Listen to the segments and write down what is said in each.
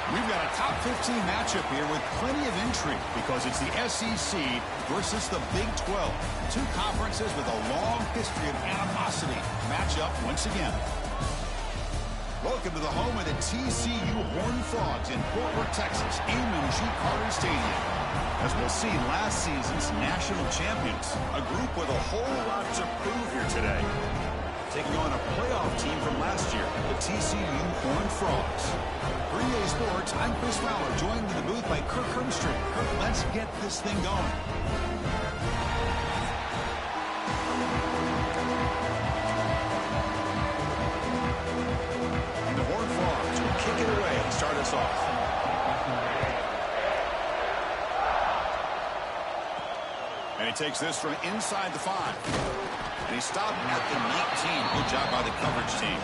We've got a top 15 matchup here with plenty of intrigue because it's the SEC versus the Big 12. Two conferences with a long history of animosity match up once again. Welcome to the home of the TCU Horned Frogs in Fort Worth, Texas, Amon G. Carter Stadium. As we'll see, last season's national champions, a group with a whole lot to prove here today. Taking on a playoff team from last year, the TCU Horned Frogs. For EA Sports, I'm Chris Fowler, joined in the booth by Kirk Hermstreet. Kirk, let's get this thing going. And the Horned Frogs will kick it away and start us off. And he takes this from inside the 5. And he stopped at the 19. Good job by the coverage team.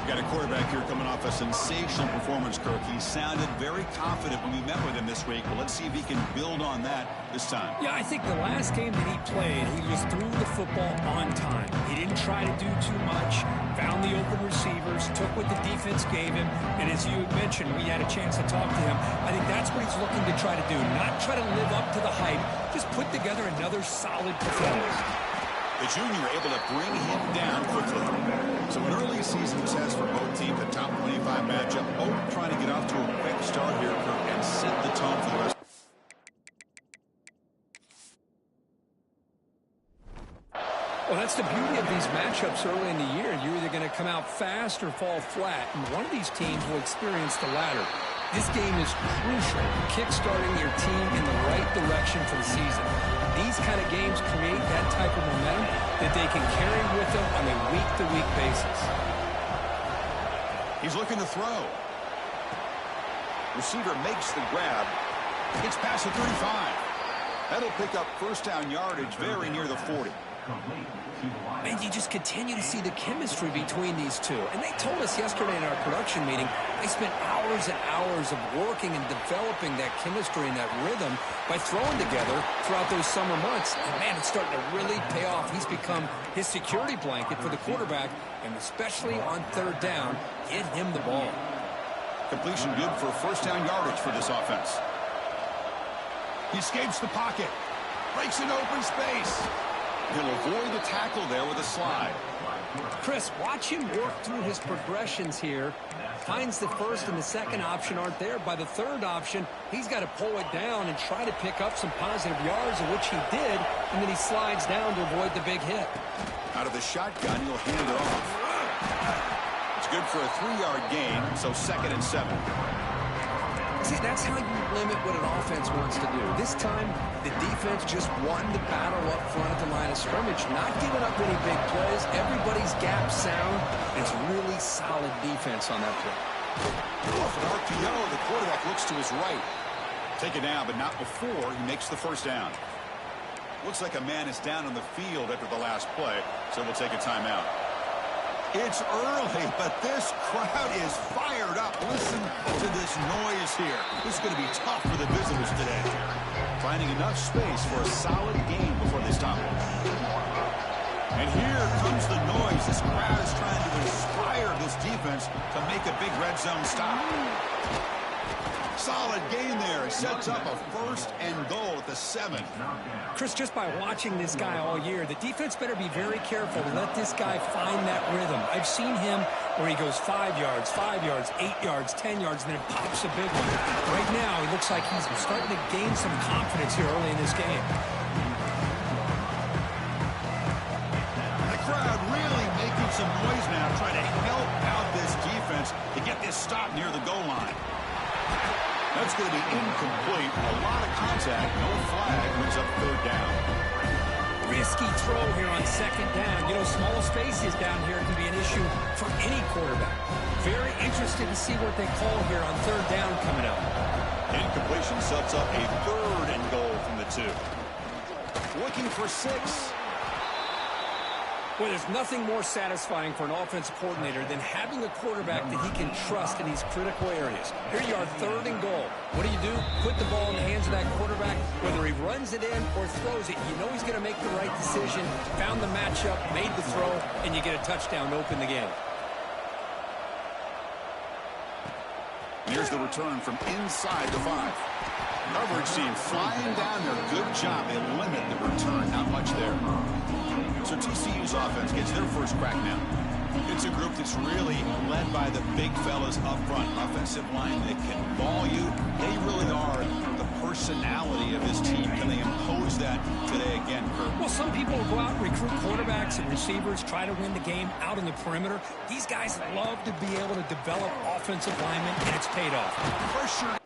Got a quarterback here coming off a sensational performance, Kirk. He sounded very confident when we met with him this week. But let's see if he can build on that this time. Yeah, I think the last game that he played, he just threw the football on time. He didn't try to do too much, found the open receivers, took what the defense gave him. And as you mentioned, we had a chance to talk to him. I think that's what he's looking to try to do. Not try to live up to the hype, just put together another solid performance. The junior able to bring him down quickly. So an early season test for both teams, a top 25 matchup. Both trying to get off to a quick start here, Kirk, and set the tone for the rest. Well, that's the beauty of these matchups early in the year. You're either going to come out fast or fall flat, and one of these teams will experience the latter. This game is crucial, kickstarting your team in the right direction for the season. These kind of games create that type of momentum that they can carry with them on a week-to-week basis. He's looking to throw. Receiver makes the grab. It's past the 35. That'll pick up first down yardage very near the 40. And you just continue to see the chemistry between these two. And they told us yesterday in our production meeting, they spent hours and hours of working and developing that chemistry and that rhythm by throwing together throughout those summer months. And, man, it's starting to really pay off. He's become his security blanket for the quarterback, and especially on third down, get him the ball. Completion good for first down yardage for this offense. He escapes the pocket, breaks an open space. He'll avoid the tackle there with a slide. Chris, watch him work through his progressions here. Finds the first and the second option aren't there. By the third option, he's got to pull it down and try to pick up some positive yards, of which he did, and then he slides down to avoid the big hit. Out of the shotgun, he'll hand it off. It's good for a 3-yard gain, so 2nd and 7. See, that's how you limit what an offense wants to do. This time, the defense just won the battle up front at the line of scrimmage, not giving up any big plays. Everybody's gap sound. It's really solid defense on that play. Off an RPO, the quarterback looks to his right. Take it down, but not before he makes the first down. Looks like a man is down on the field after the last play, so we'll take a timeout. It's early, but this crowd is fired up. Listen to this noise here. This is going to be tough for the visitors today. Finding enough space for a solid game before they stop. And here comes the noise. This crowd is trying to inspire this defense to make a big red zone stop. Solid gain there. Sets up a first and goal at the 7. Chris, just by watching this guy all year, the defense better be very careful to let this guy find that rhythm. I've seen him where he goes 5 yards, 8 yards, 10 yards, and then it pops a big one. Right now, it looks like he's starting to gain some confidence here early in this game. The crowd really making some noise now, trying to help out this defense to get this stop near the goal line. That's going to be incomplete. A lot of contact. No flag. Brings up third down. Risky throw here on second down. You know, small spaces down here can be an issue for any quarterback. Very interested to see what they call here on third down coming up. Incompletion sets up a 3rd and goal from the 2. Looking for 6. Well, there's nothing more satisfying for an offensive coordinator than having a quarterback that he can trust in these critical areas. Here you are, 3rd and goal. What do? Put the ball in the hands of that quarterback. Whether he runs it in or throws it, you know he's going to make the right decision. Found the matchup, made the throw, and you get a touchdown to open the game. Here's the return from inside the 5. Coverage team flying down there. Good job. They limit the return. Not much there. So TCU's offense gets their first crack now. It's a group that's really led by the big fellas up front. Offensive line that can ball you. They really are the personality of this team. Can they impose that today again, Kurt? Well, some people will go out and recruit quarterbacks and receivers, try to win the game out in the perimeter. These guys love to be able to develop offensive linemen, and it's paid off. Pressure.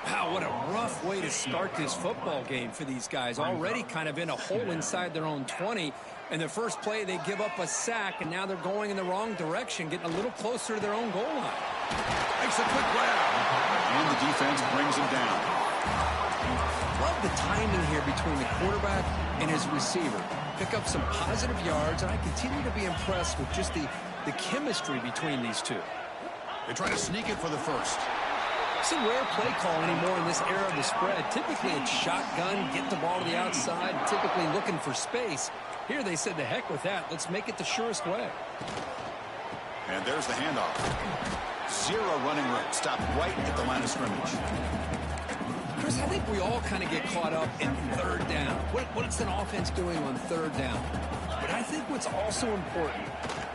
Wow, what a rough way to start this football game for these guys. Already kind of in a hole inside their own 20. And the first play, they give up a sack, and now they're going in the wrong direction, getting a little closer to their own goal line. Makes a quick grab. And the defense brings him down. Love the timing here between the quarterback and his receiver. Pick up some positive yards, and I continue to be impressed with just the chemistry between these two. They try to sneak it for the first. It's a rare play call anymore in this era of the spread. Typically it's shotgun, get the ball to the outside, typically looking for space. Here they said, the heck with that. Let's make it the surest way. And there's the handoff. Zero running room. Stopped right at the line of scrimmage. Chris, I think we all kind of get caught up in third down. What's an offense doing on third down? But I think what's also important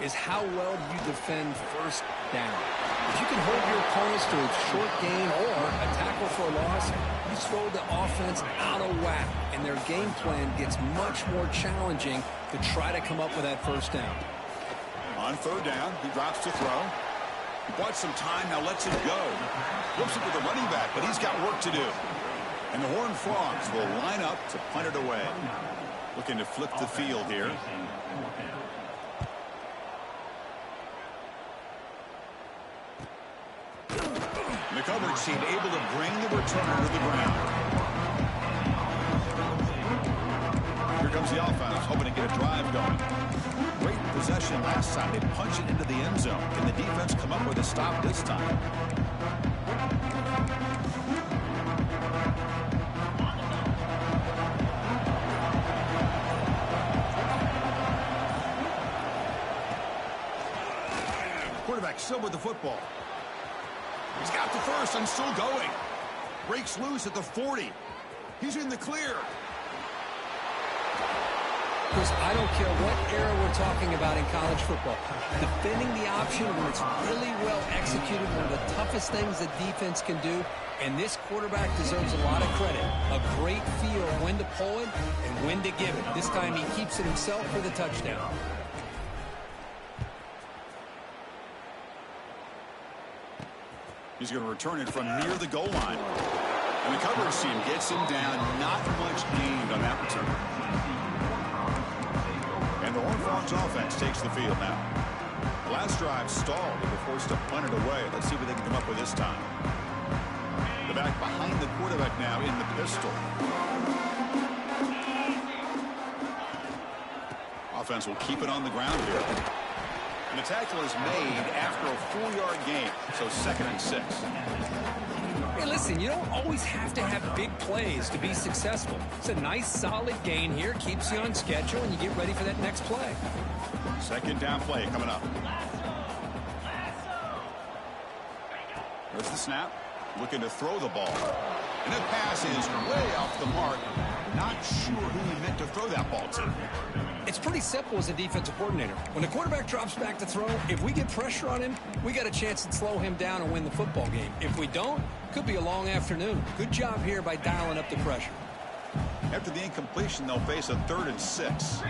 is how well do you defend first down. If you can hold your opponents to a short gain or a tackle for a loss, you throw the offense out of whack, and their game plan gets much more challenging to try to come up with that first down. On third down, he drops to throw. He bought some time, now lets it go. Flips it to the running back, but he's got work to do. And the Horned Frogs will line up to punt it away. Looking to flip the field here. The coverage team able to bring the returner to the ground. Here comes the offense, hoping to get a drive going. Great possession last time. They punch it into the end zone. Can the defense come up with a stop this time? Quarterback still with the football. He's got the first and still going. Breaks loose at the 40. He's in the clear. Chris, I don't care what era we're talking about in college football. Defending the option when it's really well executed, one of the toughest things that defense can do. And this quarterback deserves a lot of credit. A great feel of when to pull it and when to give it. This time he keeps it himself for the touchdown. He's going to return it from near the goal line. And the coverage team gets him down. Not much gained on that return. And the Horned Frogs offense takes the field now. The last drive stalled. They were forced to punt it away. Let's see what they can come up with this time. The back behind the quarterback now in the pistol. Offense will keep it on the ground here. And the tackle is made after a 4-yard gain, so 2nd and 6. Hey, listen, you don't always have to have big plays to be successful. It's a nice, solid gain here, keeps you on schedule, and you get ready for that next play. 2nd down play coming up. There's the snap, looking to throw the ball. And that pass is way off the mark. Not sure who he meant to throw that ball to. It's pretty simple as a defensive coordinator. When the quarterback drops back to throw, if we get pressure on him, we got a chance to slow him down and win the football game. If we don't, could be a long afternoon. Good job here by dialing up the pressure. After the incompletion, they'll face a 3rd and 6.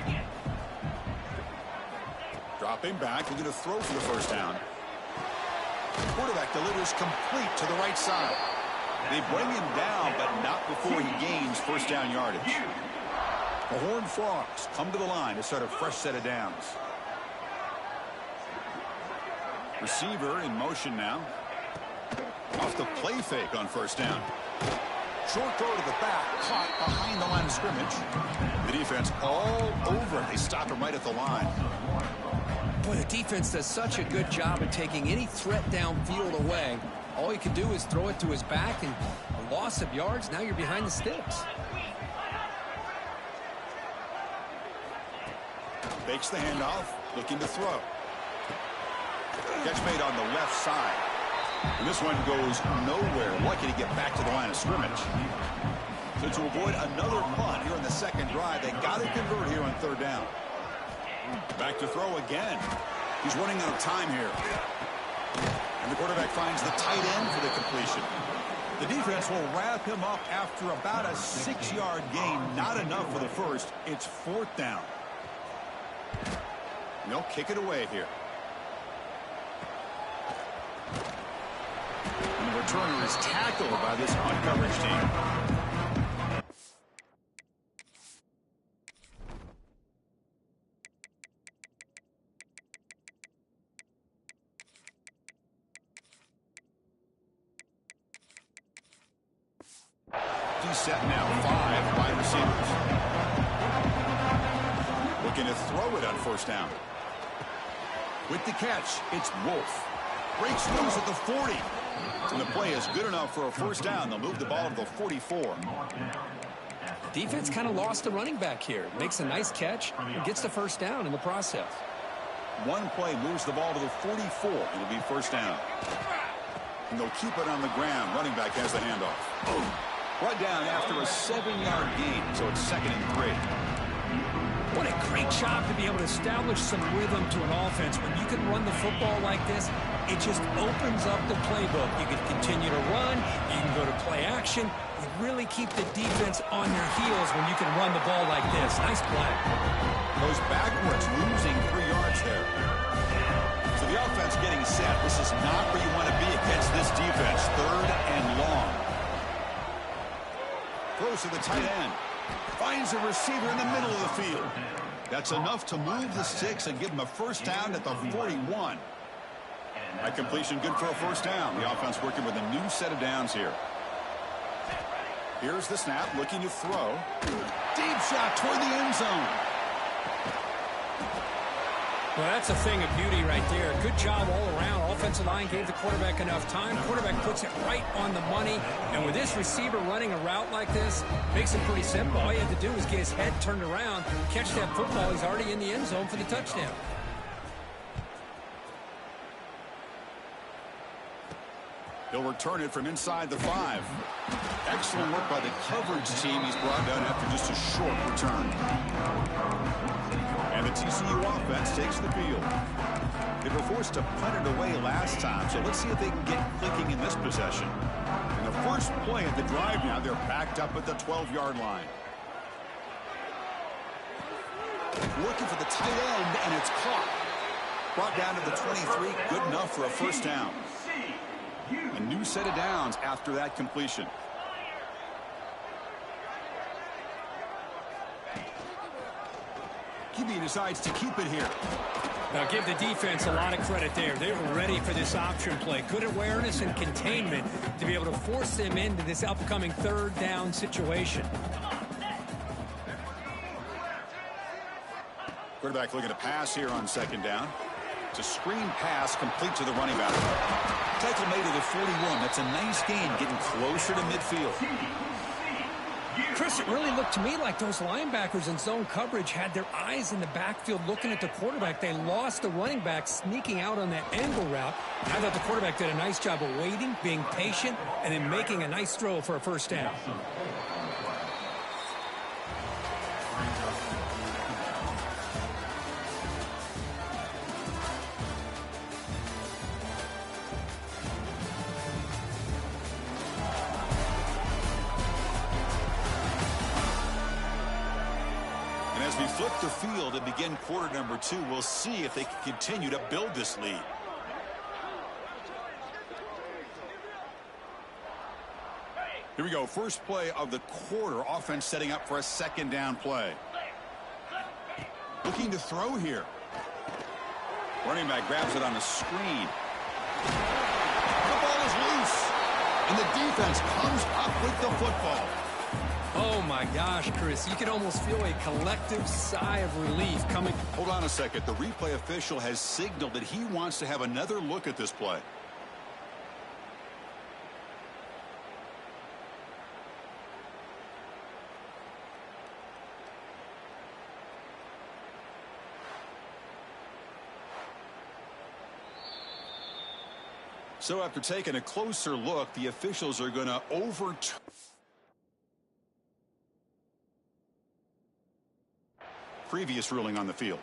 Dropping back, looking to throw for the first down. The quarterback delivers complete to the right side. They bring him down, but not before he gains first down yardage. The Horned Frogs come to the line to start a fresh set of downs. Receiver in motion now. Off the play fake on first down. Short throw to the back, caught behind the line of scrimmage. The defense all over it. They stop him right at the line. Boy, the defense does such a good job of taking any threat downfield away. All he can do is throw it to his back, and a loss of yards, now you're behind the sticks. Fakes the handoff, looking to throw. Catch made on the left side. And this one goes nowhere. Lucky to get back to the line of scrimmage. So to avoid another punt here in the 2nd drive, they got to convert here on 3rd down. Back to throw again. He's running out of time here. And the quarterback finds the tight end for the completion. The defense will wrap him up after about a 6-yard gain. Not enough for the first. It's 4th down. And they'll kick it away here. And the returner is tackled by this punt coverage team. Set now, 5 wide receivers. Looking to throw it on first down. With the catch, it's Wolf. Breaks loose at the 40. And the play is good enough for a first down. They'll move the ball to the 44. Defense kind of lost the running back here. Makes a nice catch and gets the first down in the process. One play moves the ball to the 44. It'll be first down. And they'll keep it on the ground. Running back has the handoff. Brought down after a 7-yard gain, so it's 2nd and 3. What a great job to be able to establish some rhythm to an offense. When you can run the football like this, it just opens up the playbook. You can continue to run. You can go to play action. You really keep the defense on their heels when you can run the ball like this. Nice play. Goes backwards, losing 3 yards there. So the offense getting set. This is not where you want to be against this defense. 3rd and long. Throws to the tight end. Finds a receiver in the middle of the field. That's enough to move the sticks and give him a first down at the 41. That completion good for a first down. The offense working with a new set of downs here. Here's the snap, looking to throw. Deep shot toward the end zone. Well, that's a thing of beauty right there. Good job all around. Offensive line gave the quarterback enough time. Quarterback puts it right on the money. And with this receiver running a route like this, makes it pretty simple. All you have to do is get his head turned around, catch that football. He's already in the end zone for the touchdown. He'll return it from inside the 5. Excellent work by the coverage team. He's brought down after just a short return. And the TCU offense takes the field. They were forced to punt it away last time, so let's see if they can get clicking in this possession. And the first play of the drive now, they're backed up at the 12-yard line. Looking for the tight end, and it's caught. Brought down to the 23, good enough for a first down. A new set of downs after that completion. QB decides to keep it here. Now give the defense a lot of credit there. They were ready for this option play. Good awareness and containment to be able to force them into this upcoming 3rd down situation. Quarterback looking to pass here on 2nd down. It's a screen pass complete to the running back. Tackle made to the 41. That's a nice gain, getting closer to midfield. Chris, it really looked to me like those linebackers in zone coverage had their eyes in the backfield looking at the quarterback. They lost the running back sneaking out on that angle route. I thought the quarterback did a nice job of waiting, being patient, and then making a nice throw for a first down. As we flip the field and begin quarter number 2, we'll see if they can continue to build this lead. Here we go. First play of the quarter. Offense setting up for a 2nd down play. Looking to throw here. Running back grabs it on a screen. The ball is loose. And the defense comes up with the football. Oh, my gosh, Chris. You can almost feel a collective sigh of relief coming. Hold on a second. The replay official has signaled that he wants to have another look at this play. So after taking a closer look, the officials are going to overturn previous ruling on the field.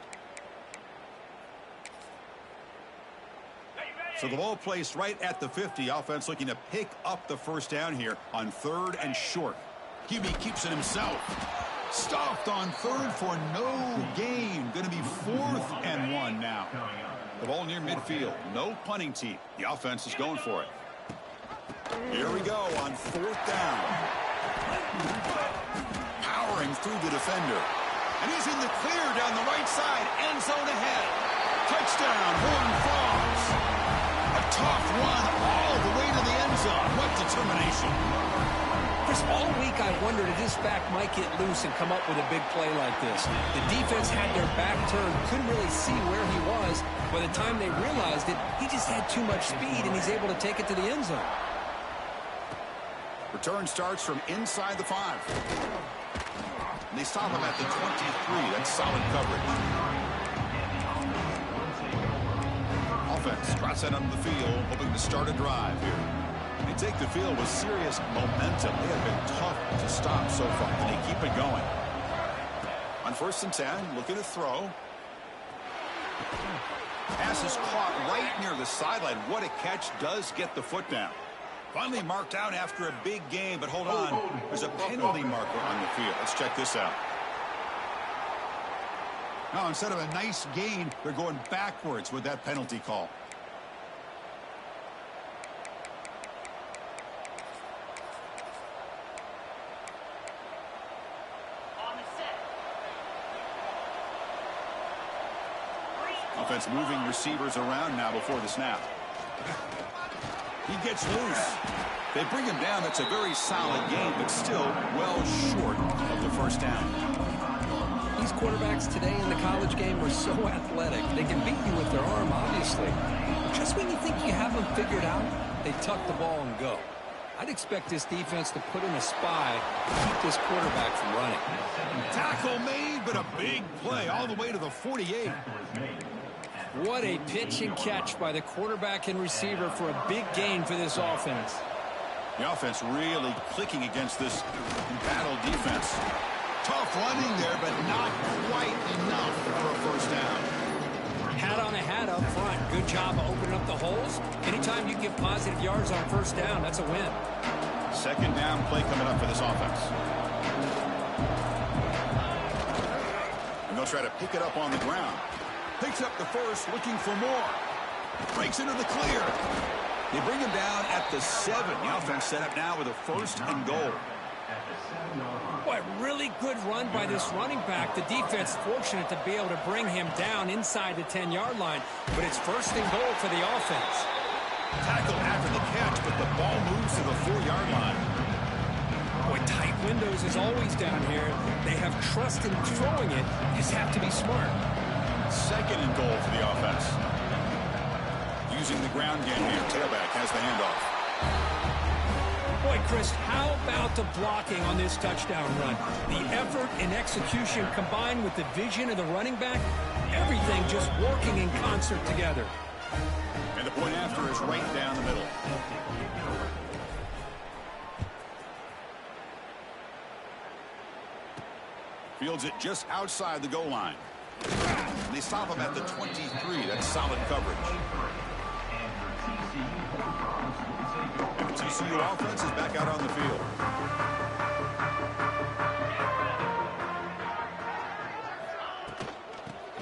So the ball placed right at the 50. Offense looking to pick up the first down here on 3rd and short. QB keeps it himself. Stuffed on 3rd for no gain. Going to be 4th and 1 now. The ball near midfield. No punting team. The offense is going for it. Here we go on 4th down. Powering through the defender. And he's in the clear down the right side. End zone ahead. Touchdown, Horn Frogs. A tough run all the way to the end zone. What determination. Chris, all week I wondered if this back might get loose and come up with a big play like this. The defense had their back turned, couldn't really see where he was. By the time they realized it, he just had too much speed, and he's able to take it to the end zone. Return starts from inside the 5. And they stop him at the 23. That's solid coverage. Offense trots out onto the field, hoping to start a drive here. They take the field with serious momentum. They have been tough to stop so far, and they keep it going. On 1st and 10, looking to throw. Pass is caught right near the sideline. What a catch. Does get the foot down. Finally marked out after a big game, but hold on. There's a penalty marker on the field. Let's check this out. Now, instead of a nice gain, they're going backwards with that penalty call. Offense moving receivers around now before the snap. He gets loose. They bring him down. That's a very solid game, but still well short of the 1st down. These quarterbacks today in the college game are so athletic. They can beat you with their arm, obviously. But just when you think you have them figured out, they tuck the ball and go. I'd expect this defense to put in a spy to keep this quarterback from running. Tackle made, but a big play all the way to the 48. What a pitch and catch by the quarterback and receiver for a big gain for this offense. The offense really clicking against this embattled defense. Tough running there, but not quite enough for a 1st down. Hat on a hat up front. Good job of opening up the holes. Anytime you get positive yards on 1st down, that's a win. 2nd down play coming up for this offense. And they'll try to pick it up on the ground. Picks up the 1st, looking for more. Breaks into the clear. They bring him down at the 7. The offense set up now with a 1st and goal. Boy, really good run by this running back. The defense fortunate to be able to bring him down inside the 10-yard line. But it's 1st and goal for the offense. Tackle after the catch, but the ball moves to the 4-yard line. Boy, tight windows is always down here. They have trust in throwing it. You just have to be smart. 2nd and goal for the offense. Using the ground game here. Tailback has the handoff. Boy, Chris, how about the blocking on this touchdown run? The effort and execution combined with the vision of the running back, everything just working in concert together. And the point after is right down the middle. Fields it just outside the goal line. They stop him at the 23. That's solid coverage. And the TCU offense is back out on the field.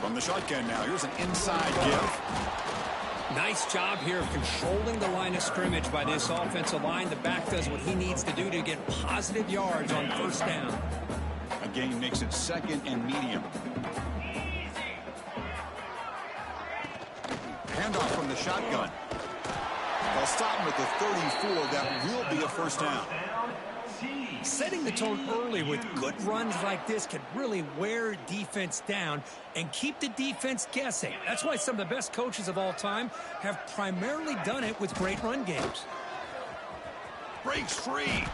From the shotgun now, here's an inside give. Nice job here of controlling the line of scrimmage by this offensive line. The back does what he needs to do to get positive yards on 1st down. A gain makes it 2nd and medium. Handoff from the shotgun. They'll stop him at the 34. That will be a 1st down. Setting the tone early with good runs like this can really wear defense down and keep the defense guessing. That's why some of the best coaches of all time have primarily done it with great run games. Breaks free.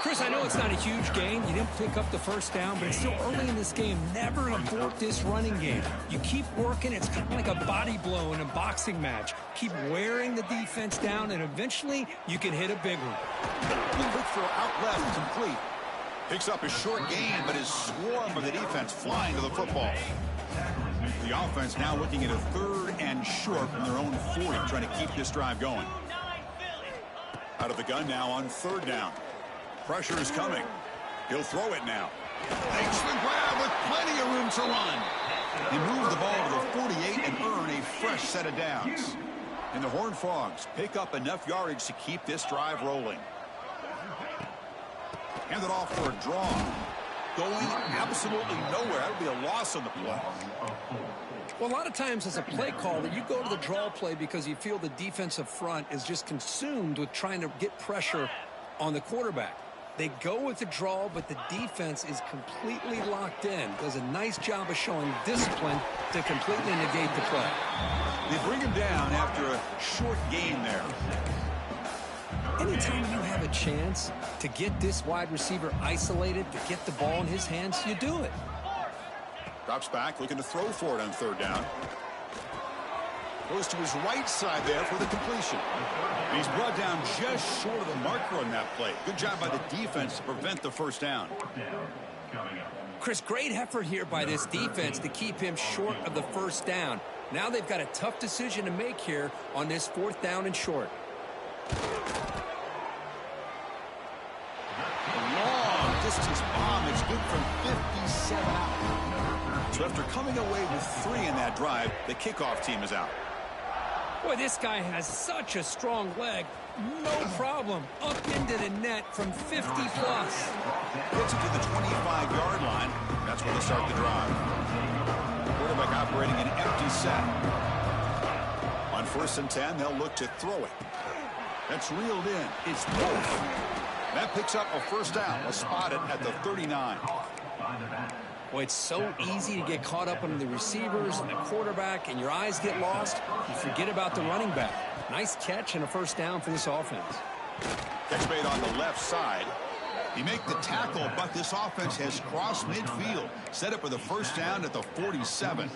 Chris, I know it's not a huge gain. You didn't pick up the 1st down, but it's still early in this game. Never abort this running game. You keep working. It's kind of like a body blow in a boxing match. Keep wearing the defense down, and eventually you can hit a big one. Quick throw out left, complete. Picks up a short gain, but his swarm of the defense flying to the football. The offense now looking at a 3rd and short from their own 40, trying to keep this drive going. Out of the gun now on 3rd down. Pressure is coming. He'll throw it now. Takes the grab with plenty of room to run. He moved the ball to the 48 and earn a fresh set of downs. And the Horned Frogs pick up enough yardage to keep this drive rolling. Hand it off for a draw. Going absolutely nowhere. That would be a loss on the play. Well, a lot of times as a play caller, you go to the draw play because you feel the defensive front is just consumed with trying to get pressure on the quarterback. They go with the draw, but the defense is completely locked in. Does a nice job of showing discipline to completely negate the play. They bring him down after a short gain there. Anytime you have a chance to get this wide receiver isolated, to get the ball in his hands, you do it. Drops back, looking to throw for it on third down. Goes to his right side there for the completion. And he's brought down just short of the marker on that play. Good job by the defense to prevent the first down. Chris, great effort here by this defense to keep him short of the first down. Now they've got a tough decision to make here on this fourth down and short. A long distance bomb is good from 57 out. So after coming away with 3 in that drive, the kickoff team is out. Boy, this guy has such a strong leg. No problem. Up into the net from 50-plus. Gets it to the 25-yard line. That's where they start the drive. Quarterback operating an empty set. On 1st and 10, they'll look to throw it. That's reeled in. It's both. That picks up a first down. They'll spot it at the 39. Boy, it's so easy to get caught up on the receivers and the quarterback, and your eyes get lost. You forget about the running back. Nice catch and a first down for this offense. Catch made on the left side. He make the tackle, but this offense has crossed midfield. Set up with a first down at the 47.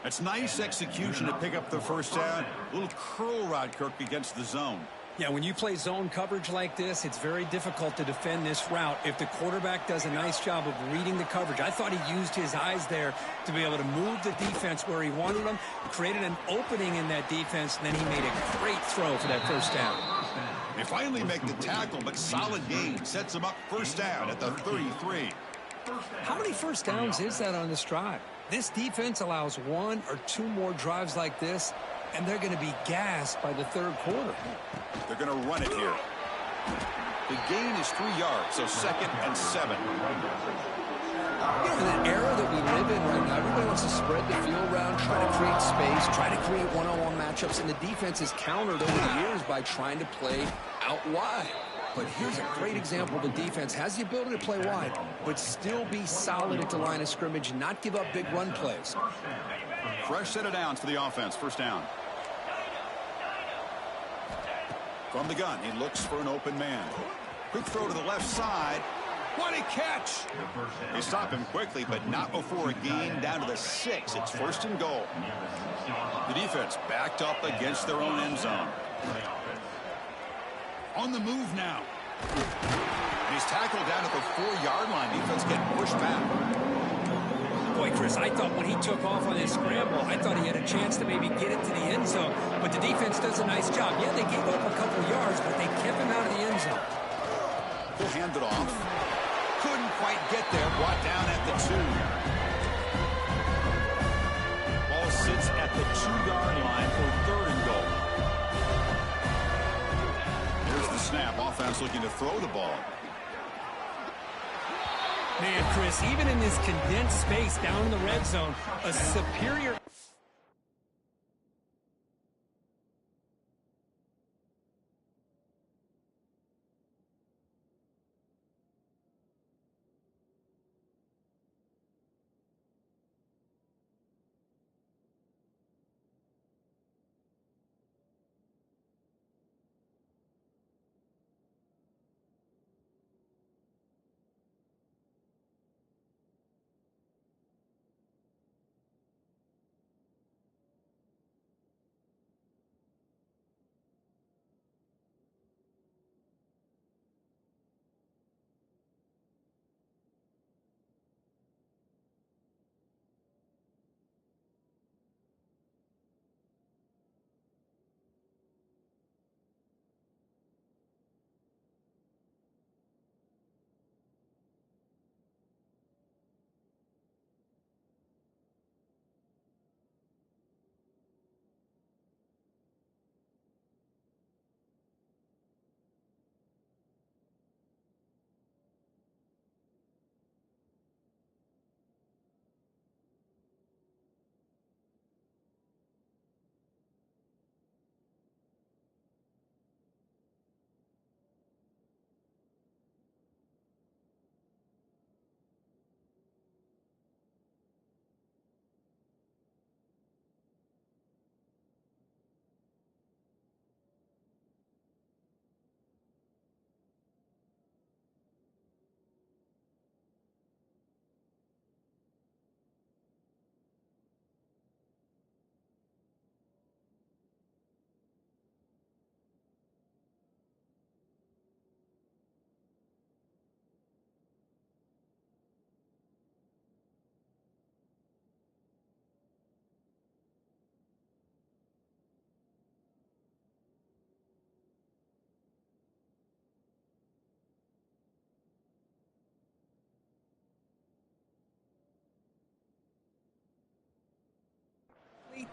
That's nice execution to pick up the first down. A little curl rod, Kirk, against the zone. Yeah, when you play zone coverage like this, it's very difficult to defend this route if the quarterback does a nice job of reading the coverage. I thought he used his eyes there to be able to move the defense where he wanted them, created an opening in that defense, and then he made a great throw for that first down. They finally make the tackle, but solid gain sets them up first down at the 33. How many first downs is that on this drive? This defense allows 1 or 2 more drives like this, and they're going to be gassed by the third quarter. They're going to run it here. The gain is 3 yards, so 2nd and 7. You know, in the era that we live in right now, everybody wants to spread the field around, try to create space, try to create one-on-one matchups, and the defense is countered over the years by trying to play out wide. But here's a great example. The defense has the ability to play wide, but still be solid at the line of scrimmage and not give up big run plays. Fresh set of downs for the offense. First down. From the gun, he looks for an open man. Quick throw to the left side. What a catch! They stop him quickly, but not before a gain down to the 6. It's 1st and goal. The defense backed up against their own end zone. On the move now. And he's tackled down at the 4-yard line. Defense getting pushed back. Boy, Chris, I thought when he took off on his scramble, I thought he had a chance to maybe get into the end zone. But the defense does a nice job. Yeah, they gave up a couple yards, but they kept him out of the end zone. He'll hand it off. Couldn't quite get there. Brought down at the 2. Ball sits at the 2-yard line for 3rd and goal. Here's the snap. Offense looking to throw the ball. Man, Chris, even in this condensed space down in the red zone, a superior...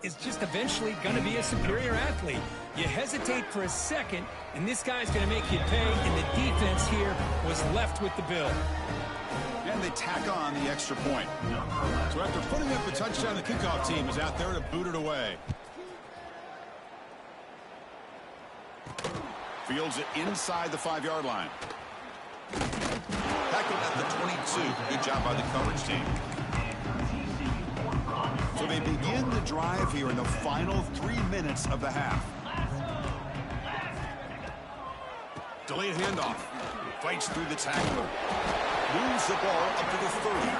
is just eventually going to be a superior athlete. You hesitate for a second, and this guy's going to make you pay, and the defense here was left with the bill. And they tack on the extra point. So after putting up a touchdown, the kickoff team is out there to boot it away. Fields it inside the 5-yard line. Tackled at the 22. Good job by the coverage team. So they begin the drive here in the final 3 minutes of the half. Delayed handoff. Fights through the tackler. Moves the ball up to the 30.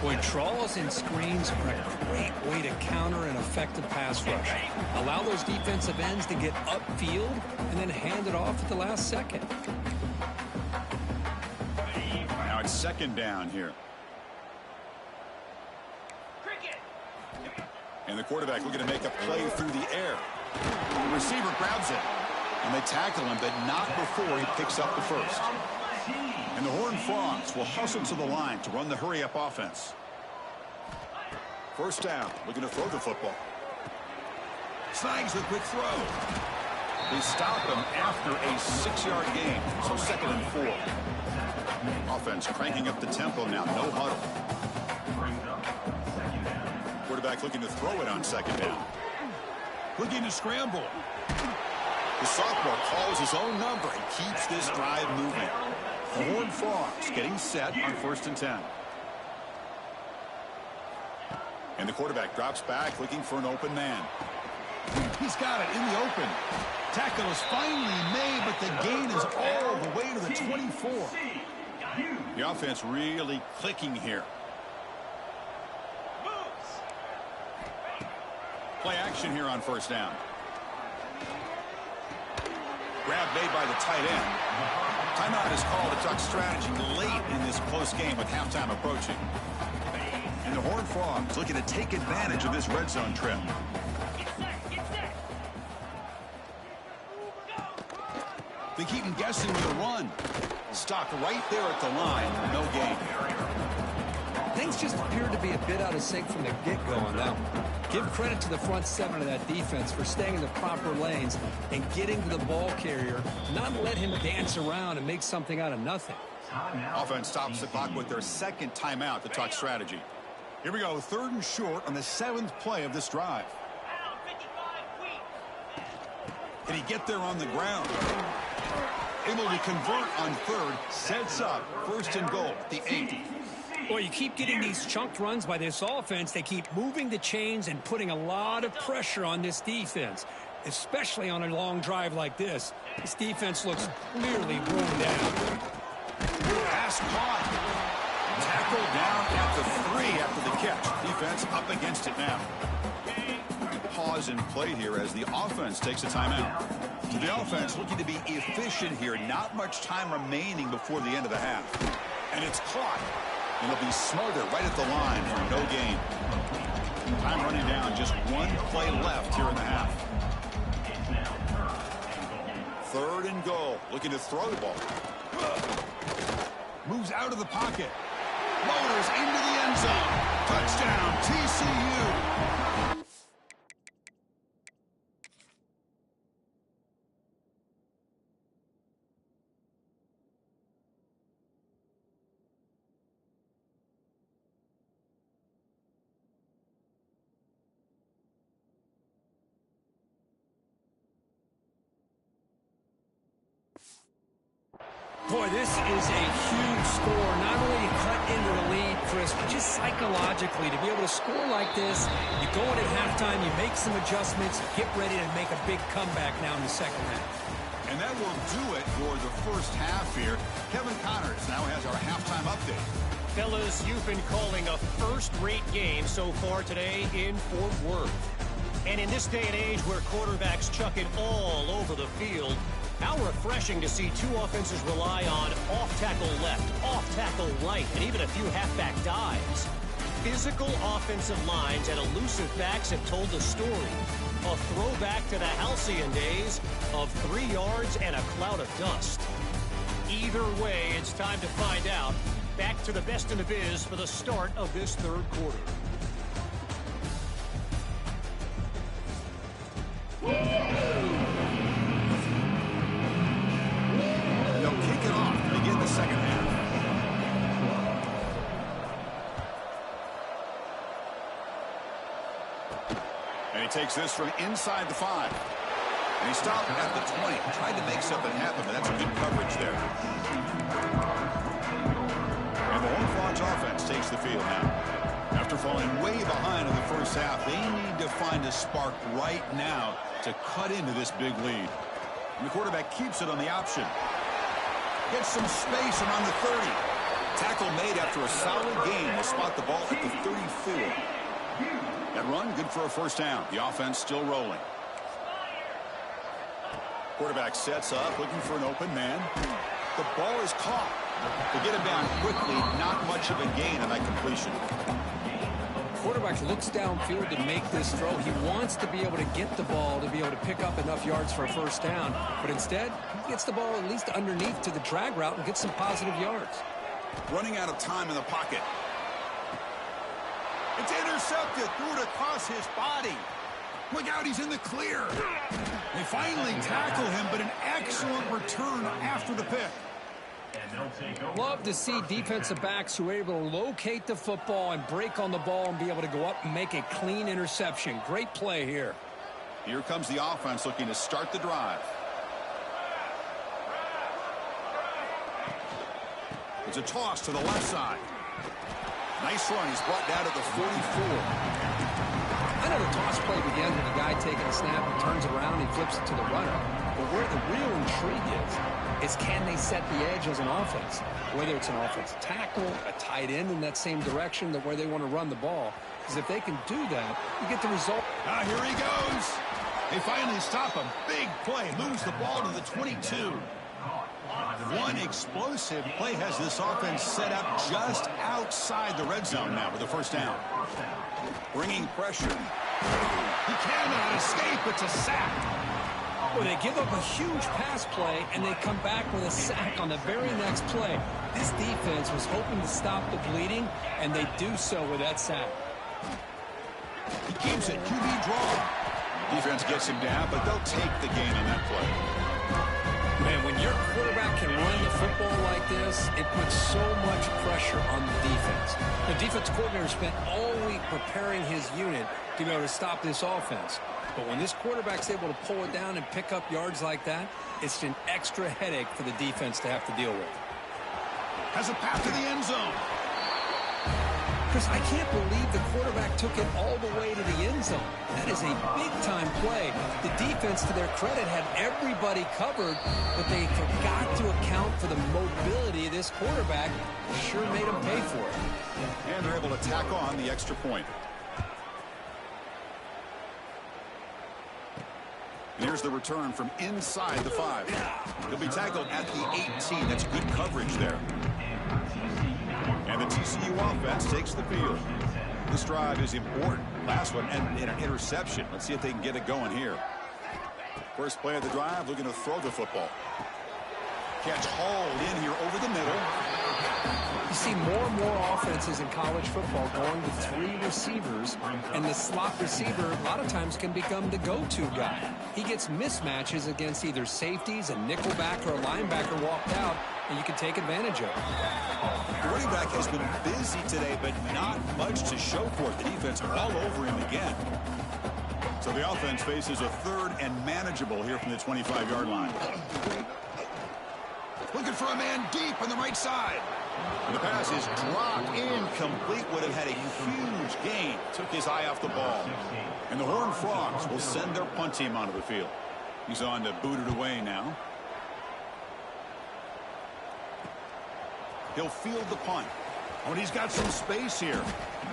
Boy, draws and screens are a great way to counter an effective pass rush. Allow those defensive ends to get upfield and then hand it off at the last second. Now it's second down here. And the quarterback looking to make a play through the air. The receiver grabs it. And they tackle him, but not before he picks up the first. And the Horned Frogs will hustle to the line to run the hurry-up offense. First down, looking to throw the football. Snags the quick throw. They stop him after a 6-yard gain, so 2nd and 4. Offense cranking up the tempo now, no huddle. Quarterback looking to throw it on 2nd down. Looking to scramble. The sophomore calls his own number and keeps this drive moving. The Horned Frogs getting set on 1st and 10. And the quarterback drops back looking for an open man. He's got it in the open. Tackle is finally made, but the gain is all the way to the 24. The offense really clicking here. Play action here on 1st down. Grab made by the tight end. Timeout is called to talk strategy late in this close game with halftime approaching. And the Horned Frogs looking to take advantage of this red zone trip. They keep him guessing with a run. Stopped right there at the line. No gain. Things just appeared to be a bit out of sync from the get-go on that one. Give credit to the front 7 of that defense for staying in the proper lanes and getting to the ball carrier, not let him dance around and make something out of nothing. Offense stops the clock with their 2nd timeout to talk strategy. Here we go, 3rd and short on the 7th play of this drive. Can he get there on the ground? Able to convert on 3rd, sets up 1st and goal at the 8. Well, you keep getting these chunked runs by this offense. They keep moving the chains and putting a lot of pressure on this defense, especially on a long drive like this. This defense looks clearly worn down. Pass caught. Tackle down at the 3 after the catch. Defense up against it now. Pause and play here as the offense takes a timeout. So the offense looking to be efficient here. Not much time remaining before the end of the half. And it's caught. And it'll be smothered right at the line for no gain. Time running down, just 1 play left here in the half. 3rd and goal, looking to throw the ball. Moves out of the pocket. Motors into the end zone. Touchdown, TCU. Boy, this is a huge score. Not only to cut into the lead, Chris, but just psychologically to be able to score like this. You go in at halftime, you make some adjustments, get ready to make a big comeback now in the 2nd half. And that will do it for the 1st half here. Kevin Connors now has our halftime update. Fellas, you've been calling a first-rate game so far today in Fort Worth. And in this day and age where quarterbacks chuck it all over the field, how refreshing to see 2 offenses rely on off-tackle left, off-tackle right, and even a few halfback dives. Physical offensive lines and elusive backs have told the story. A throwback to the halcyon days of 3 yards and a cloud of dust. Either way, it's time to find out. Back to the best in the biz for the start of this 3rd quarter. He takes this from inside the 5. And he stopped at the 20. Tried to make something happen, but that's a good coverage there. And the Horned Frogs offense takes the field now. After falling way behind in the first half, they need to find a spark right now to cut into this big lead. And the quarterback keeps it on the option. Gets some space around the 30. Tackle made after a solid gain. Will spot the ball at the 34. That run, good for a first down. The offense still rolling. Quarterback sets up, looking for an open man. The ball is caught. To get him down quickly, not much of a gain on that completion. Quarterback looks downfield to make this throw. He wants to be able to get the ball to be able to pick up enough yards for a first down. But instead, he gets the ball at least underneath to the drag route and gets some positive yards. Running out of time in the pocket. It's intercepted. Threw it across his body. Look out, he's in the clear. They finally tackle him, but an excellent return after the pick. Love to see defensive backs who are able to locate the football and break on the ball and be able to go up and make a clean interception. Great play here. Here comes the offense looking to start the drive. It's a toss to the left side. Nice run. He's brought down at the 44. I know the toss play begins with the guy taking a snap and turns around and flips it to the runner. But where the real intrigue is can they set the edge as an offense? Whether it's an offensive tackle, a tight end in that same direction that where they want to run the ball. Because if they can do that, you get the result. Ah, here he goes. They finally stop him. Big play. Moves the ball to the 22. One explosive play has this offense set up just outside the red zone now with the first down. Bringing pressure. He cannot escape. It's a sack. Well, they give up a huge pass play, and they come back with a sack on the very next play. This defense was hoping to stop the bleeding, and they do so with that sack. He keeps it. QB draw. Defense gets him down, but they'll take the gain on that play. Man, when your quarterback can run the football like this, it puts so much pressure on the defense. The defense coordinator spent all week preparing his unit to be able to stop this offense. But when this quarterback's able to pull it down and pick up yards like that, it's an extra headache for the defense to have to deal with. Has a path to the end zone. Chris, I can't believe the quarterback took it all the way to the end zone. That is a big-time play. The defense, to their credit, had everybody covered, but they forgot to account for the mobility of this quarterback. Sure made him pay for it. And they're able to tack on the extra point. And here's the return from inside the 5. He'll be tackled at the 18. That's good coverage there. And the TCU offense takes the field. This drive is important. Last one and an interception. Let's see if they can get it going here. First play of the drive, looking to throw the football. Catch hauled in here over the middle. You see more and more offenses in college football going with 3 receivers, and the slot receiver a lot of times can become the go-to guy. He gets mismatches against either safeties, a nickelback, or a linebacker walked out, and you can take advantage of it. The running back has been busy today, but not much to show for it. The defense all over him again. So the offense faces a third and manageable here from the 25-yard line. Looking for a man deep on the right side. And the pass is dropped incomplete. Would have had a huge gain. Took his eye off the ball. And the Horned Frogs will send their punt team onto the field. He's on to boot it away now. He'll field the punt. Oh, and he's got some space here.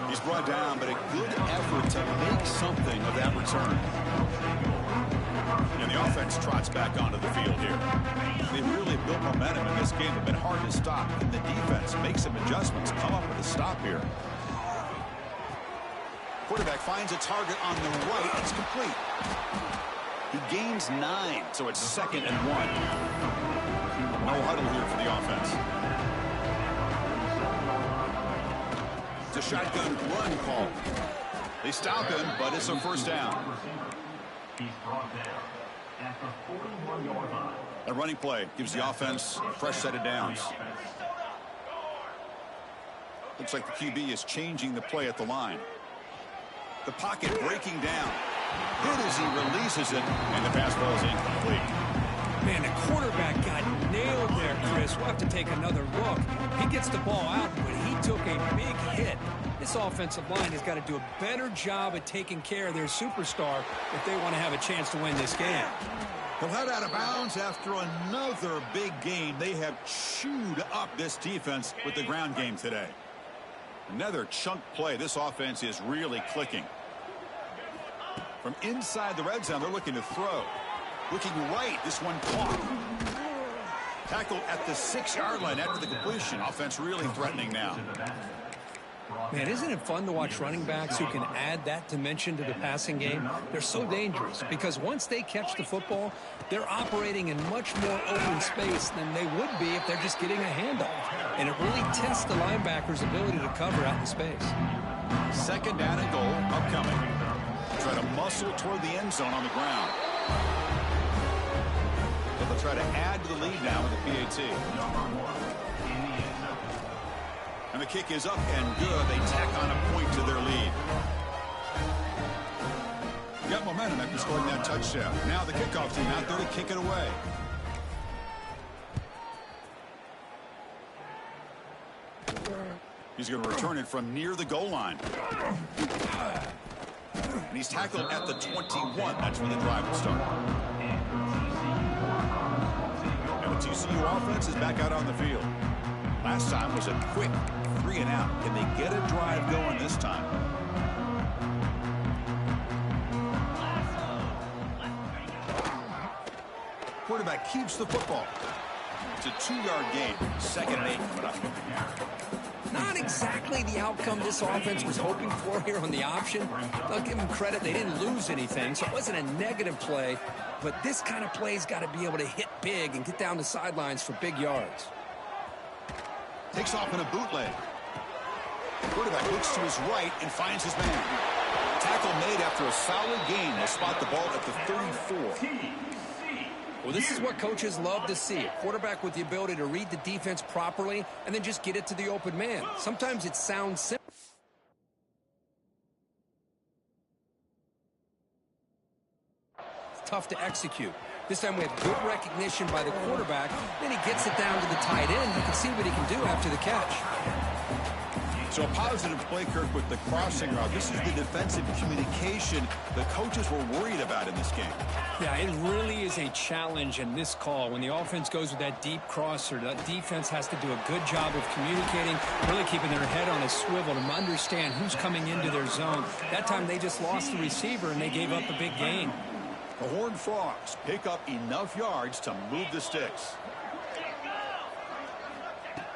He's brought down, but a good effort to make something of that return. And the offense trots back onto the field here. They really built momentum in this game. It's been hard to stop. And the defense makes some adjustments, come up with a stop here. Quarterback finds a target on the right. It's complete. He gains 9, so it's 2nd and 1. No huddle here for the offense. It's a shotgun run call. They stop him, but it's a first down. He's brought down at the 41-yard line. A running play gives the offense a fresh set of downs. Looks like the QB is changing the play at the line. The pocket breaking down. Hit as he releases it, and the pass ball is incomplete. Man, the quarterback got nailed there, Chris. We'll have to take another look. He gets the ball out, but he took a big hit. This offensive line has got to do a better job at taking care of their superstar if they want to have a chance to win this game. They'll head out of bounds after another big game. They have chewed up this defense with the ground game today. Another chunk play. This offense is really clicking. From inside the red zone, they're looking to throw. Looking right, this one caught. Tackled at the 6-yard line after the completion. Offense really threatening now. Man, isn't it fun to watch running backs who can add that dimension to the passing game? They're so dangerous because once they catch the football, they're operating in much more open space than they would be if they're just getting a handoff. And it really tests the linebacker's ability to cover out in space. 2nd down and goal upcoming. Try to muscle toward the end zone on the ground. But they'll try to add to the lead now with the PAT. And the kick is up and good. They tack on a point to their lead. Got momentum after scoring that touchdown. Now the kickoff team out there to kick it away. He's going to return it from near the goal line. And he's tackled at the 21. That's when the drive will start. And the TCU offense is back out on the field. Last time was a quick 3-and-out. Can they get a drive going this time? Quarterback keeps the football. It's a 2-yard gain. 2nd and 8 coming up. Not exactly the outcome this offense was hoping for here on the option. I'll give them credit. They didn't lose anything, so it wasn't a negative play. But this kind of play's got to be able to hit big and get down the sidelines for big yards. Takes off in a bootleg. Quarterback looks to his right and finds his man. Tackle made after a solid gain. They'll spot the ball at the 34. Well, this is what coaches love to see. A quarterback with the ability to read the defense properly and then just get it to the open man. Sometimes it sounds simple. It's tough to execute. This time we have good recognition by the quarterback. Then he gets it down to the tight end. You can see what he can do after the catch. So a positive play, Kirk, with the crossing route. This is the defensive communication the coaches were worried about in this game. Yeah, it really is a challenge in this call. When the offense goes with that deep crosser, that defense has to do a good job of communicating, really keeping their head on a swivel to understand who's coming into their zone. That time they just lost the receiver and they gave up a big gain. The Horned Frogs pick up enough yards to move the sticks.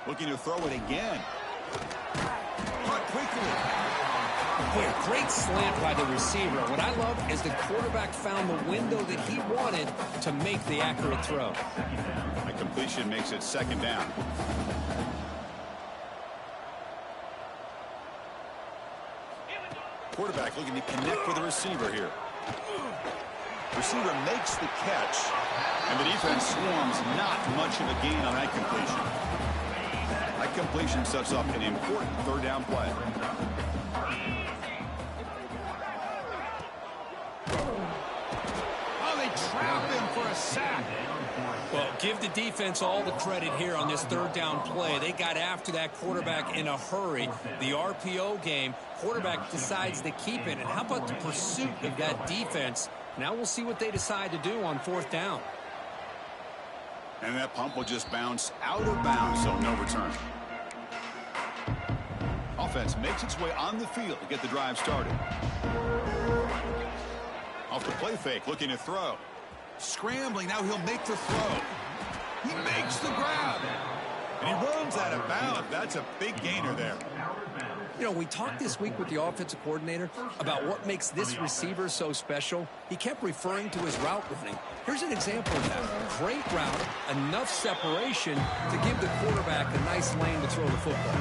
Looking to throw it again. Caught quickly. Boy, a great slant by the receiver. What I love is the quarterback found the window that he wanted to make the accurate throw. A completion makes it 2nd down. Quarterback looking to connect with the receiver here. Receiver makes the catch, and the defense swarms. Not much of a gain on that completion. That completion sets up an important 3rd down play. Oh, they trap him for a sack. Well, give the defense all the credit here on this 3rd down play. They got after that quarterback in a hurry. The RPO game, quarterback decides to keep it. And how about the pursuit of that defense? Now we'll see what they decide to do on 4th down. And that pump will just bounce out of bounds, so no return. Offense makes its way on the field to get the drive started. Off the play fake, looking to throw. Scrambling, now he'll make the throw. He makes the grab. And he runs out of bounds. That's a big gainer there. You know, we talked this week with the offensive coordinator about what makes this receiver so special. He kept referring to his route running. Here's an example of that. Great route, enough separation to give the quarterback a nice lane to throw the football.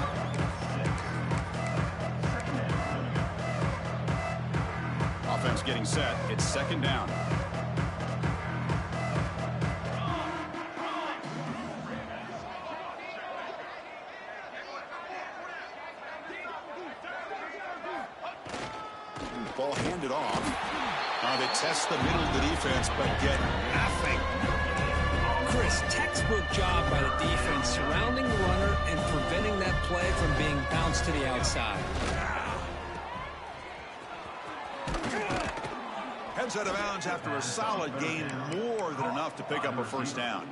Offense getting set. It's 2nd down. Ball handed off. the middle of the defense, but get nothing. Chris, textbook job by the defense surrounding the runner and preventing that play from being bounced to the outside. Heads out of bounds after a solid gain, more than enough to pick up a first down.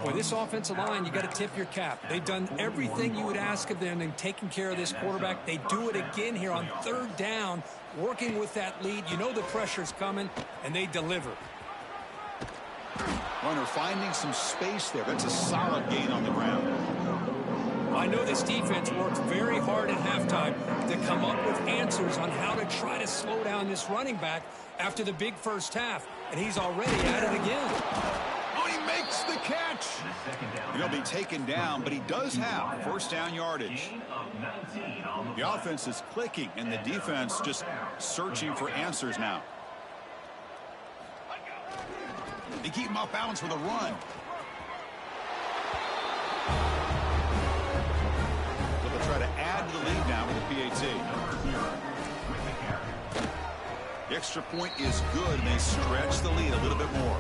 Boy, this offensive line, you got to tip your cap. They've done everything you would ask of them in taking care of this quarterback. They do it again here on third down, working with that lead. You know the pressure's coming, and they deliver. Runner finding some space there. That's a solid gain on the ground. I know this defense worked very hard at halftime to come up with answers on how to try to slow down this running back after the big first half, and he's already at it again. Oh, he makes the catch. He'll be taken down, but he does have first down yardage. The offense is clicking, and the defense just searching for answers now. They keep him off balance with a run. So they'll try to add to the lead now with the PAT. The extra point is good, and they stretch the lead a little bit more.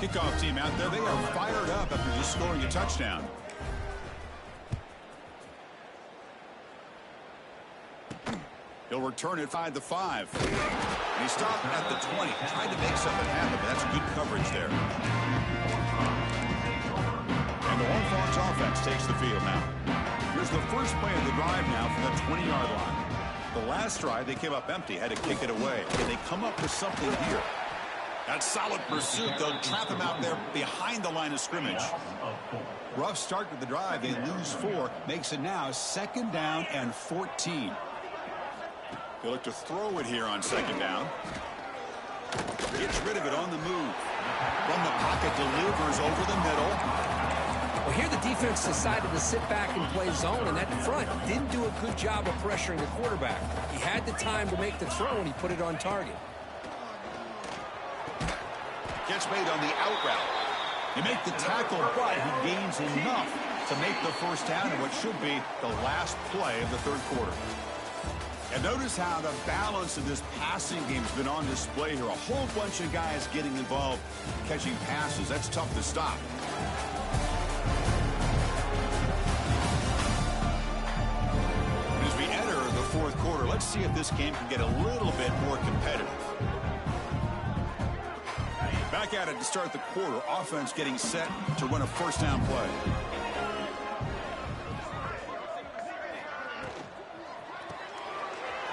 Kickoff team out there. They are fired up after just scoring a touchdown. He'll return it 5-5. And he stopped at the 20. Tried to make something happen, but that's good coverage there. And the Horned Frogs offense takes the field now. Here's the first play of the drive now from the 20-yard line. The last drive, they came up empty, had to kick it away. Can they come up with something here? That solid pursuit, they'll trap him out there behind the line of scrimmage. Rough start to the drive. They lose 4. Makes it now 2nd down and 14. They look to throw it here on 2nd down. Gets rid of it on the move. From the pocket, delivers over the middle. Well, here the defense decided to sit back and play zone, and that front didn't do a good job of pressuring the quarterback. He had the time to make the throw, and he put it on target. Gets made on the out route. You make the tackle, but he gains enough to make the first down in what should be the last play of the third quarter. And notice how the balance of this passing game has been on display here. A whole bunch of guys getting involved catching passes. That's tough to stop. As we enter the fourth quarter, let's see if this game can get a little bit more competitive. Back at it to start the quarter. Offense getting set to run a first down play.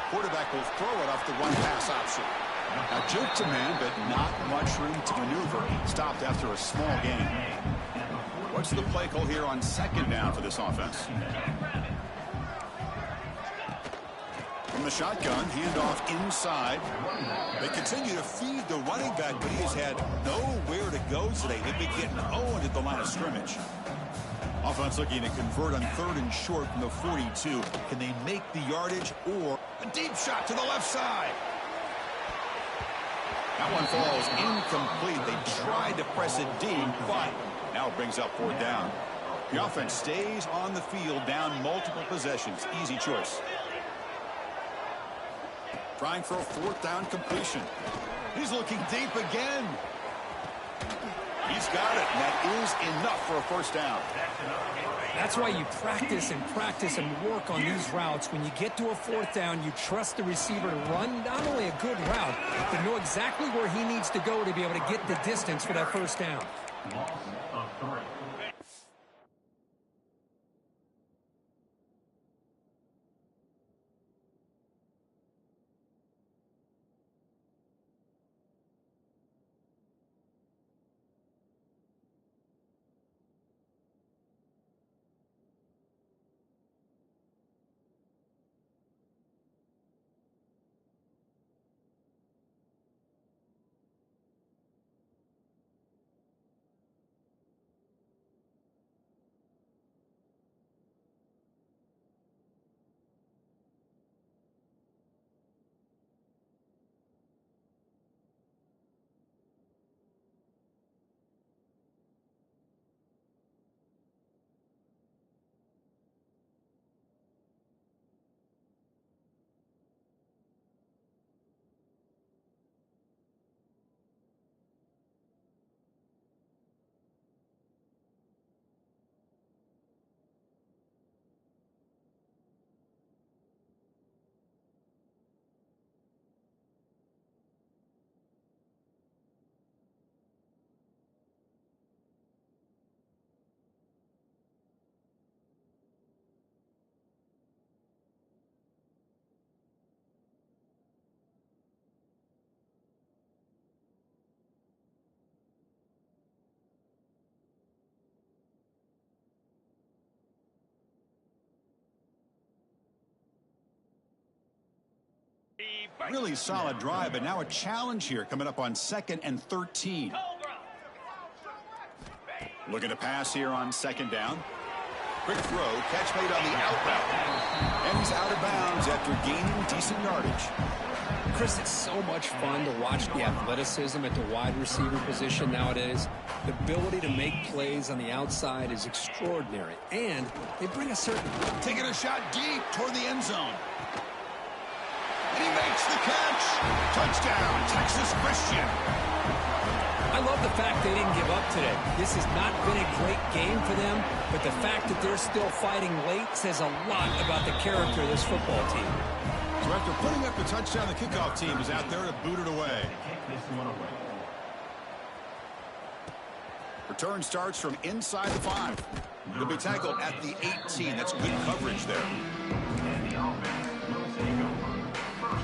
Quarterback will throw it off the run-pass option. Now, juke to man, but not much room to maneuver. Stopped after a small gain. What's the play call here on 2nd down for this offense? From the shotgun, handoff inside. They continue to feed the running back, but he has had nowhere to go today. They've been getting owned at the line of scrimmage. Offense looking to convert on 3rd and short from the 42. Can they make the yardage or a deep shot to the left side? That one falls incomplete. They tried to press it deep, but now it brings up 4th down. The offense stays on the field down multiple possessions. Easy choice. Trying for a 4th down completion. He's looking deep again. He's got it, and that is enough for a first down. That's why you practice and work on these routes. When you get to a 4th down, you trust the receiver to run not only a good route, but know exactly where he needs to go to be able to get the distance for that first down. Loss of 3. Really solid drive, but now a challenge here coming up on 2nd and 13. Looking to pass here on 2nd down. Quick throw, catch made on the out route. And he's out of bounds after gaining decent yardage. Chris, it's so much fun to watch the athleticism at the wide receiver position nowadays. The ability to make plays on the outside is extraordinary. And they bring a certain... Taking a shot deep toward the end zone. And he makes the catch. Touchdown, Texas Christian. I love the fact they didn't give up today. This has not been a great game for them, but the fact that they're still fighting late says a lot about the character of this football team. So after putting up the touchdown, the kickoff team is out there to boot it away. Return starts from inside the 5. They'll be tackled at the 18. That's good coverage there.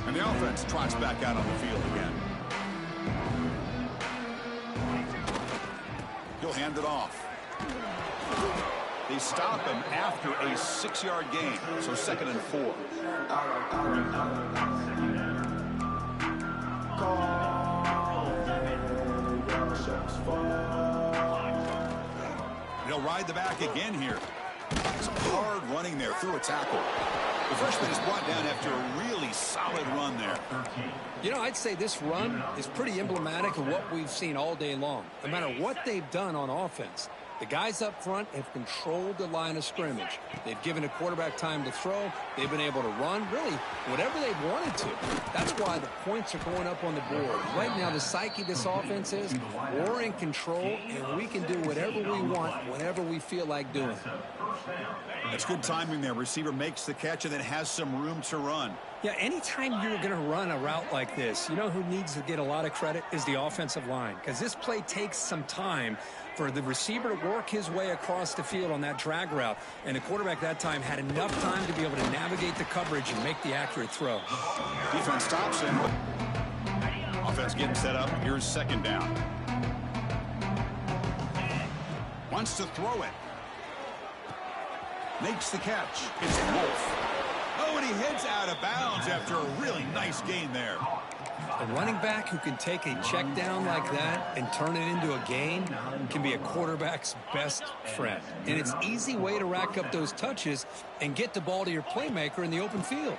And the offense trots back out on the field again. He'll hand it off. They stop him after a 6-yard gain, so 2nd and 4. They'll ride the back again here. Some hard running there through a tackle. The freshman is brought down after a really solid run there. You know, I'd say this run is pretty emblematic of what we've seen all day long. No matter what they've done on offense, the guys up front have controlled the line of scrimmage. They've given a quarterback time to throw. They've been able to run, really, whatever they've wanted to. That's why the points are going up on the board. Right now, the psyche of this offense is we're in control, and we can do whatever we want, whenever we feel like doing. That's good timing there. Receiver makes the catch and then has some room to run. Yeah, anytime you're going to run a route like this, you know who needs to get a lot of credit is the offensive line, because this play takes some time for the receiver to work his way across the field on that drag route, and the quarterback that time had enough time to be able to navigate the coverage and make the accurate throw. Defense stops him. Offense getting set up. Here's 2nd down. Wants to throw it. Makes the catch. It's Wolf. Oh, and he heads out of bounds after a really nice gain there. A running back who can take a check down like that and turn it into a gain can be a quarterback's best friend. And it's an easy way to rack up those touches and get the ball to your playmaker in the open field.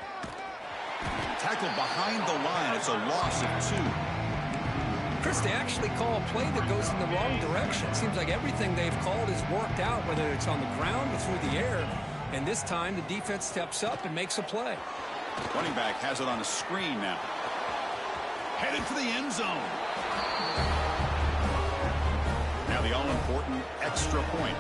Tackled behind the line. It's a loss of 2. Chris, they actually call a play that goes in the wrong direction. Seems like everything they've called has worked out, whether it's on the ground or through the air. And this time, the defense steps up and makes a play. Running back has it on a screen now. Headed for the end zone. Now the all-important extra point.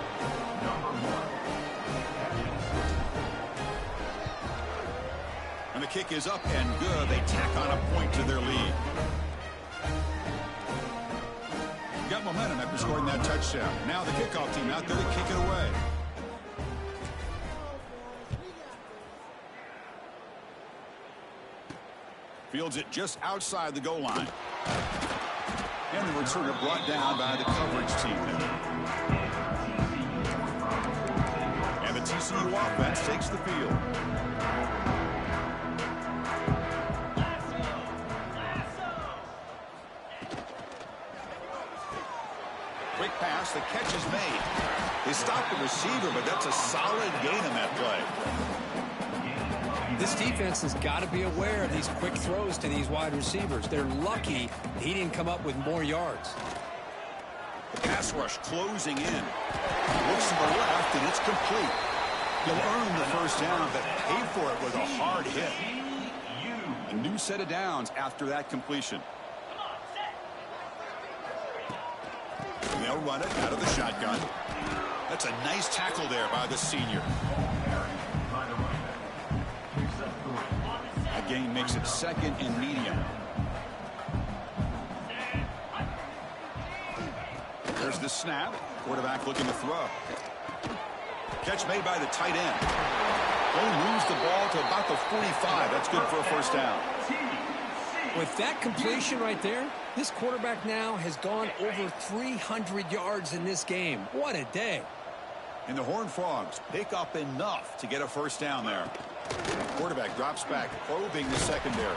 And the kick is up and good. They tack on a point to their lead. Got momentum after scoring that touchdown. Now the kickoff team out there to kick it away. Fields it just outside the goal line. And the returner brought down by the coverage team. And the TCU offense takes the field. Quick pass, the catch is made. They stopped the receiver, but that's a solid gain on that play. This defense has got to be aware of these quick throws to these wide receivers. They're lucky he didn't come up with more yards. The pass rush closing in. Looks to the left, and it's complete. You'll earn the first down, but pay for it with a hard hit. A new set of downs after that completion. They'll run it out of the shotgun. That's a nice tackle there by the senior. That gain makes it 2nd and medium. There's the snap. Quarterback looking to throw. Catch made by the tight end. They moves the ball to about the 45. That's good for a first down. With that completion right there, this quarterback now has gone over 300 yards in this game. What a day. And the Horned Frogs pick up enough to get a first down there. Quarterback drops back, probing the secondary.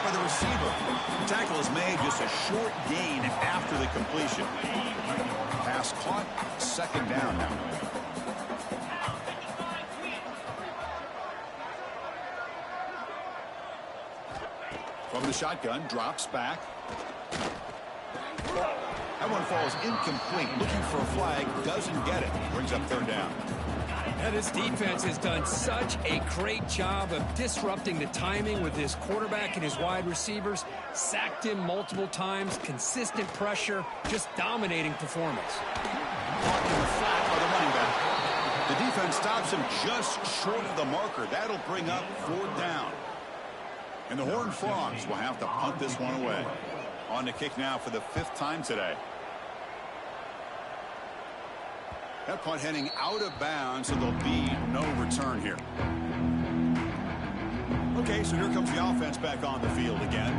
by the receiver. The tackle is made, just a short gain after the completion. Pass caught, second down now. From the shotgun, drops back. That one falls incomplete. Looking for a flag, doesn't get it. Brings up third down. Now, this defense has done such a great job of disrupting the timing with his quarterback and his wide receivers. Sacked him multiple times, consistent pressure, just dominating performance. Walking flat by the running back. The defense stops him just short of the marker. That'll bring up fourth down. And the Horned Frogs will have to punt this one away. On the kick now for the 5th time today. That punt heading out of bounds, so there'll be no return here. Okay, so here comes the offense back on the field again.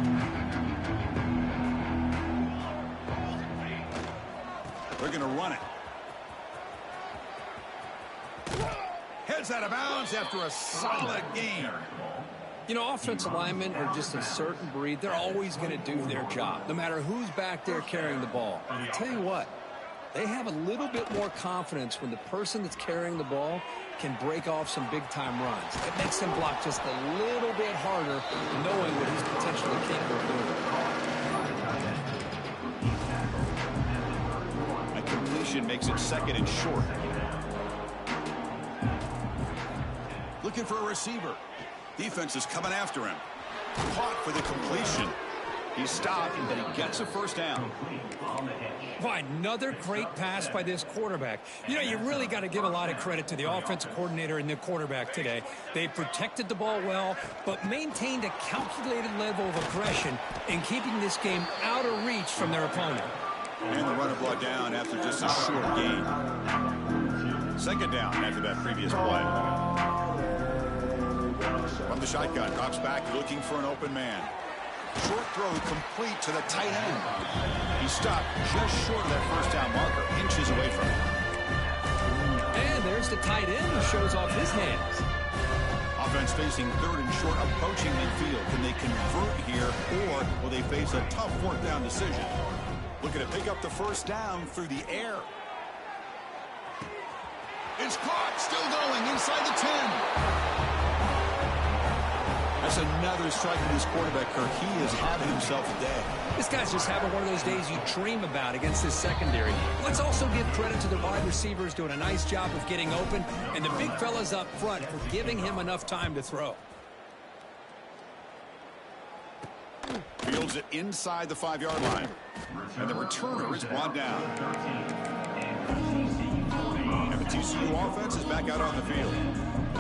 They're going to run it. Heads out of bounds after a solid gain. You know, offensive linemen are just a certain breed. They're always going to do their job, no matter who's back there carrying the ball. And I'll tell you what, they have a little bit more confidence when the person that's carrying the ball can break off some big-time runs. It makes them block just a little bit harder, knowing what he's potentially capable of doing. A completion makes it second and short. Looking for a receiver. Defense is coming after him. Caught for the completion. He stopped, but he gets a first down. Why, another great pass by this quarterback. You know, you really got to give a lot of credit to the offensive coordinator and the quarterback today. They protected the ball well, but maintained a calculated level of aggression in keeping this game out of reach from their opponent. And the runner brought down after just a short gain. Second down after that previous play. From the shotgun, drops back, looking for an open man. Short throw complete to the tight end. He stopped just short of that first down marker, inches away from it. And there's the tight end who shows off his hands. Offense facing third and short, approaching midfield. Can they convert here, or will they face a tough fourth down decision? Looking to pick up the first down through the air. It's caught, still going inside the 10. That's another strike from this quarterback, Kirk. He is having himself a day. This guy's just having one of those days you dream about against this secondary. Let's also give credit to the wide receivers doing a nice job of getting open, and the big fellas up front for giving him enough time to throw. Fields it inside the 5-yard line. And the returner is brought down. And the TCU offense is back out on the field.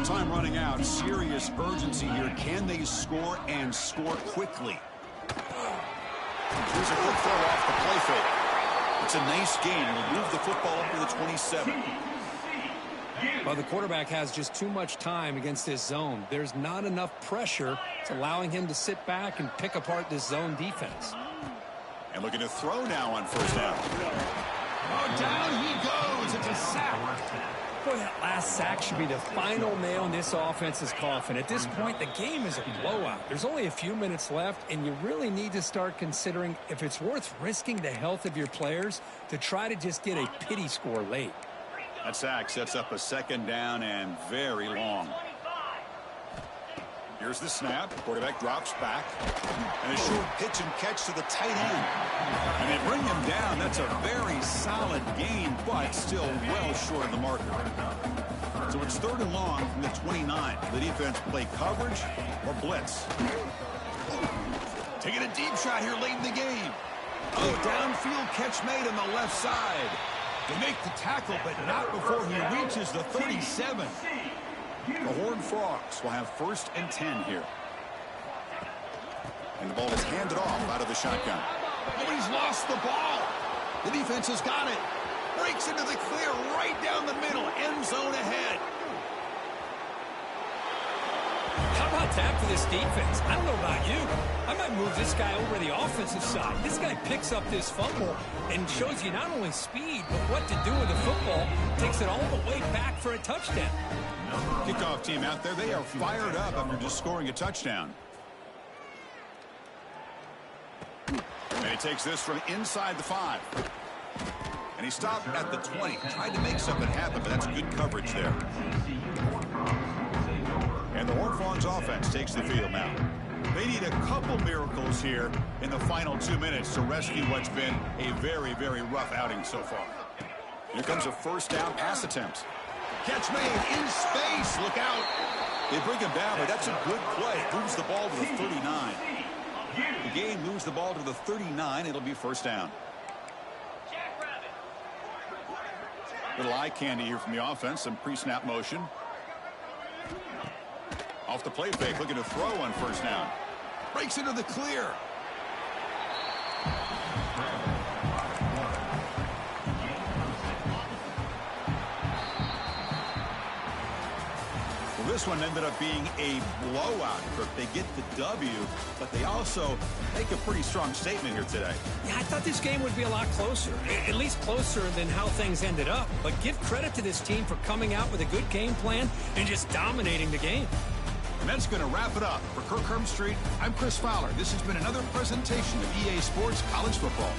Time running out. Serious urgency here. Can they score and score quickly? Here's a quick throw off the play fake. It's a nice gain. It'll move the football up to the 27. Well, the quarterback has just too much time against this zone. There's not enough pressure. It's allowing him to sit back and pick apart this zone defense. And looking to throw now on first down. Oh, down he goes. It's a sack. Boy, that last sack should be the final nail in this offense's coffin. At this point, the game is a blowout. There's only a few minutes left, and you really need to start considering if it's worth risking the health of your players to try to just get a pity score late. That sack sets up a second down and very long. Here's the snap. Quarterback drops back. And a short pitch and catch to the tight end. And they bring him down. That's a very solid gain, but still well short of the marker. So it's third and long from the 29. The defense play coverage or blitz. Taking a deep shot here late in the game. Oh, downfield catch made on the left side. They make the tackle, but not before he reaches the 37. The Horned Frogs will have first and 10 here. And the ball is handed off out of the shotgun. Oh, he's lost the ball. The defense has got it. Breaks into the clear right down the middle. End zone ahead. How about that for this defense? I don't know about you. I might move this guy over the offensive side. This guy picks up this fumble and shows you not only speed, but what to do with the football. Takes it all the way back for a touchdown. Kickoff team out there, they are fired up after just scoring a touchdown. takes this from inside the 5. And he stopped at the 20. Tried to make something happen, but that's good coverage there. And the Horned Frogs offense takes the field now. They need a couple miracles here in the final 2 minutes to rescue what's been a very, very rough outing so far. Here comes a first down pass attempt. Catch made in space. Look out. They bring him down, but that's a good play. Moves the ball to the 39. The game moves the ball to the 39. It'll be first down. Little eye candy here from the offense. Some pre-snap motion. Off the play fake, looking to throw on first down. Breaks into the clear. Well, this one ended up being a blowout. They get the W, but they also make a pretty strong statement here today. Yeah, I thought this game would be a lot closer, at least closer than how things ended up. But give credit to this team for coming out with a good game plan and just dominating the game. And that's going to wrap it up. For Kirk Street, I'm Chris Fowler. This has been another presentation of EA Sports College Football.